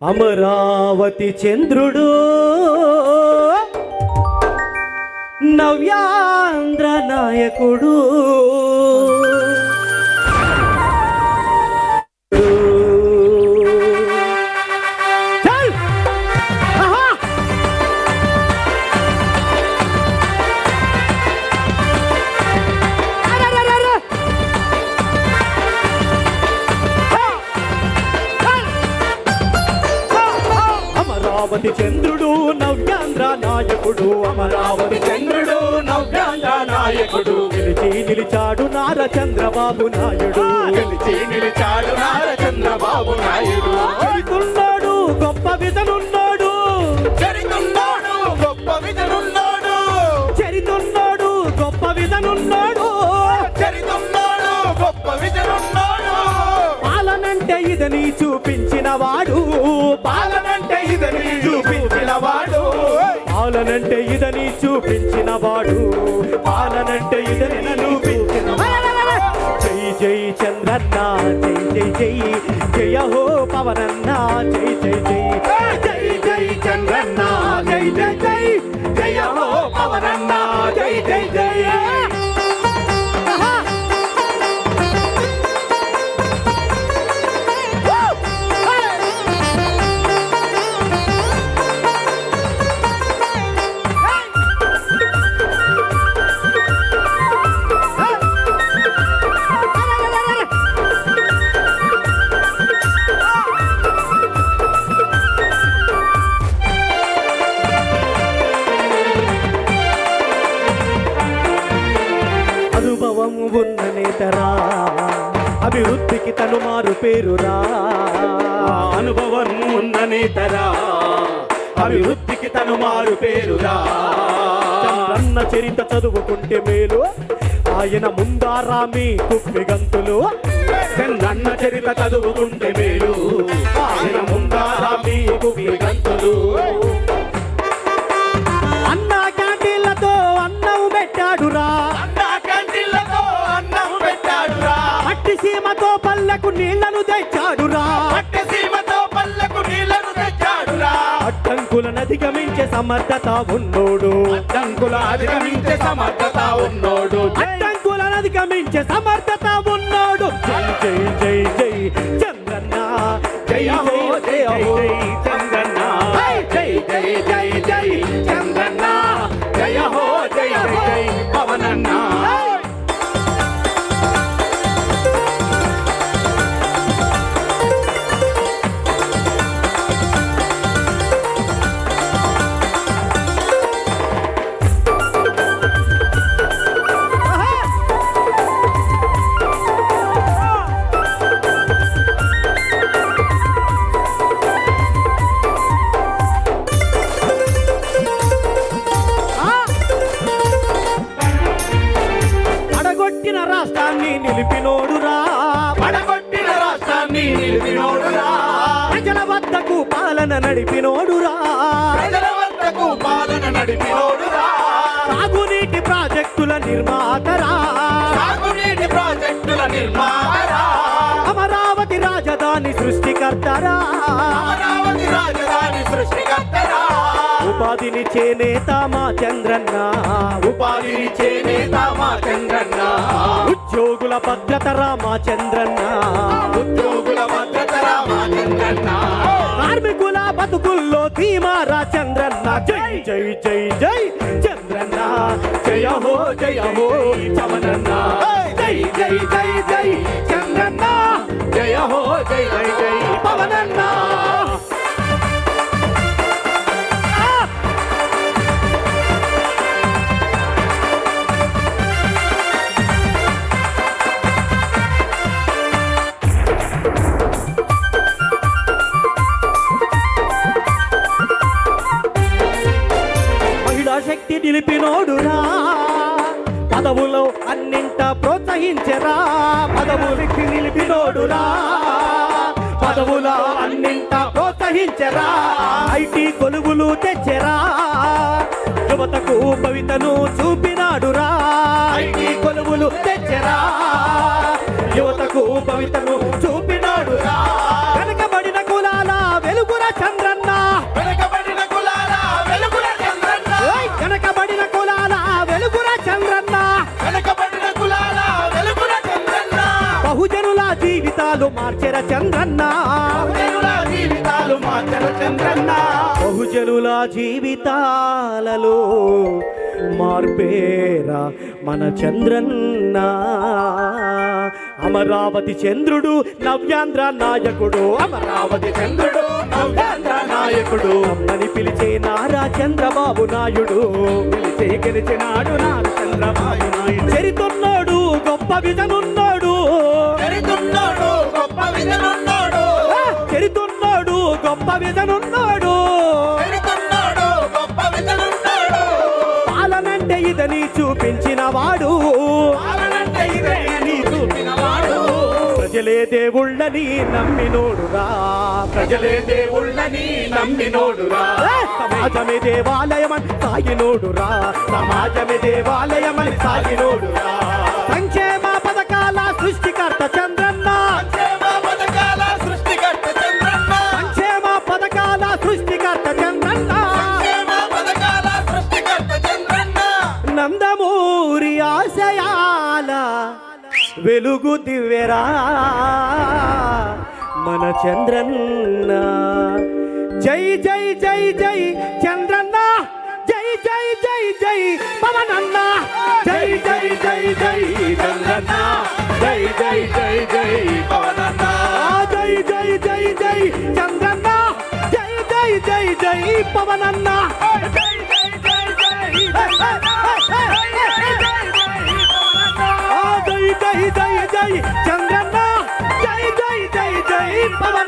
అమరావతి చంద్రుడు నవ్యాంధ్ర నాయకుడు అమరావతి చంద్రుడు నవ్యాంధ్ర నాయకుడు అమరావతి చంద్రుడు నవ్యాంధ్ర నాయకుడు గెలిచి నిలిచాడు నార చంద్రబాబు నాయుడు గెలిచి నిలిచాడు నార చంద్రబాబు నాయుడు చరితున్నాడు గొప్ప విధనున్నాడు చరితున్నాడు గొప్ప విధనున్నాడు చరితున్నాడు గొప్ప విధనున్నాడు చరితున్నాడు గొప్ప విధనున్నాడు పాలనంటే ఇదని చూపించిన వాడు పాలనంటే ఇదని చూపించిన వాడు పాలనంటే ఇదని చూపించిన వాడు పాలనంటే ఇదని చూపించిన జై జై చంద్రన్న జై జై జై జయ హో పవనన్న జై జై జై జై జై చంద్రన్న జై జై జై జయ హో పవనన్న జై జై జై అనుభవం ఉన్న నేతరా అభివృద్ధికి తను మారు పేరురా అనుభవం ఉన్న నేతరా అభివృద్ధికి తను మారు పేరురా చంద్రన్న చరిత చదువుకుంటే మేలు ఆయన ముందారా మీకు గంతులు చంద్రన్న చరిత చదువుకుంటే మేలు ఆయన ముందారా మీకు గంతులు అన్న క్యాంటీన్లతో అన్నం పెట్టాడురా అన్న క్యాంటీన్లతో అన్నం పెట్టాడురా మట్టి సీమతో పల్లెకు నీళ్లను తెచ్చాడురా పట్టె సీమతో పల్లెకు నీళ్లను తెచ్చాడురా అడ్డంకులను అధిగమించే సమర్థత ఉన్నోడు అడ్డంకుల అధిగమించే సమర్థత ఉన్నోడు అడ్డంకులను అధిగమించే సమర్థత ఉన్నోడు జై జై జై జై చంద్రన్న జై జయ హో జై జయ జై జై చంద్రన్న జై జై జై జై చంద్రన్న జయ హో జయ జై పవనన్న పడగొట్టిన రాష్ట్రాన్ని నిలిపినోడురా పడగొట్టిన రాష్ట్రాన్ని నిలిపినోడురా ప్రజల వద్దకు పాలన నడిపినోడురా ప్రజల వద్దకు పాలన నడిపినోడురా సాగునీటి ప్రాజెక్టుల నిర్మాతరా సాగునీటి ప్రాజెక్టుల నిర్మాతరా అమరావతి రాజధాని సృష్టికర్తరా అమరావతి రాజధాని సృష్టికర్తరా ఉపాధిని చేనేత మా చంద్రన్న ఉపాధిని చేనేత మా చంద్రన్న ఉద్యోగుల భద్రతరా మా చంద్రన్న ఉద్యోగుల భద్రతరా మా చంద్రన్న కార్మికుల బతుకుల్లో ధీమారా చంద్రన్న జై జై జై జై చంద్రన్న జయ హో పవనన్న జై జై జై జై చంద్రన్న జయ హో జై జై జై పవనన్న మహిళా శక్తి నిలిపినోడురా పదవులో అన్నింట ప్రోత్సహించరా పదవులకి నిలిపినోడురా పదవుల అన్నింట ప్రోత్సహించరా ఐటీ కొలువులు తెచ్చరా యువతకు భవితను చూపినాడురా ఐటీ కొలువులు తెచ్చరా యువతకు భవితను చూపినాడురా వెనకబడిన కులాల వెలుగుర చంద్రన్న బహుజనుల జీవితాలు మార్చర చంద్రన్న బహుజనుల జీవితాలలో మార్పేరా మన చంద్రన్న అమరావతి చంద్రుడు నవ్యాంధ్ర నాయకుడు అమరావతి చంద్రుడు నవ్యాంధ్ర నాయకుడు అమ్మని పిలిచే నారా చంద్రబాబు నాయుడు పిలిచే గెలిచినాడు నాడు చంద్రబాబు నాయుడు చరితున్నాడు గొప్ప విజనున్నాడు చరితున్నాడు గొప్ప విజనున్నాడు చరితున్నాడు గొప్ప విజనున్నాడు చరితున్నాడు గొప్ప విజనున్నాడు పాలనంటే ఇదని చూపించిన వాడు పాలనంటే ఇదే అని చూపినవాడు ప్రజలే దేవుళ్ళని నమ్మినోడురా ప్రజలే దేవుళ్ళని నమ్మినోడురా సమాజమే దేవాలయమని సాగినోడురా సమాజమే దేవాలయమని సాగినోడురా సంక్షేమ పథకాల సృష్టికర్త చంద్రన్న సంక్షేమ పథకాల సృష్టికర్త చంద్రన్న సంక్షేమ పథకాల సృష్టికర్త చంద్రన్న సంక్షేమ పథకాల సృష్టికర్త చంద్రన్న నందమూరి ఆశయాల వెలుగు దివ్యరా మన చంద్రన్న జై జై జై జై చంద్రన్న జై జై జై జై పవనన్న జై జై జై జై చంద్రన్న జై జై జై జై పవనన్న జై జై జై జై చంద్రన్న జై జై జై జై పవనన్న జై జై జై జై జై జై జై జై చంద్రన్న జై జై జై జై పవన్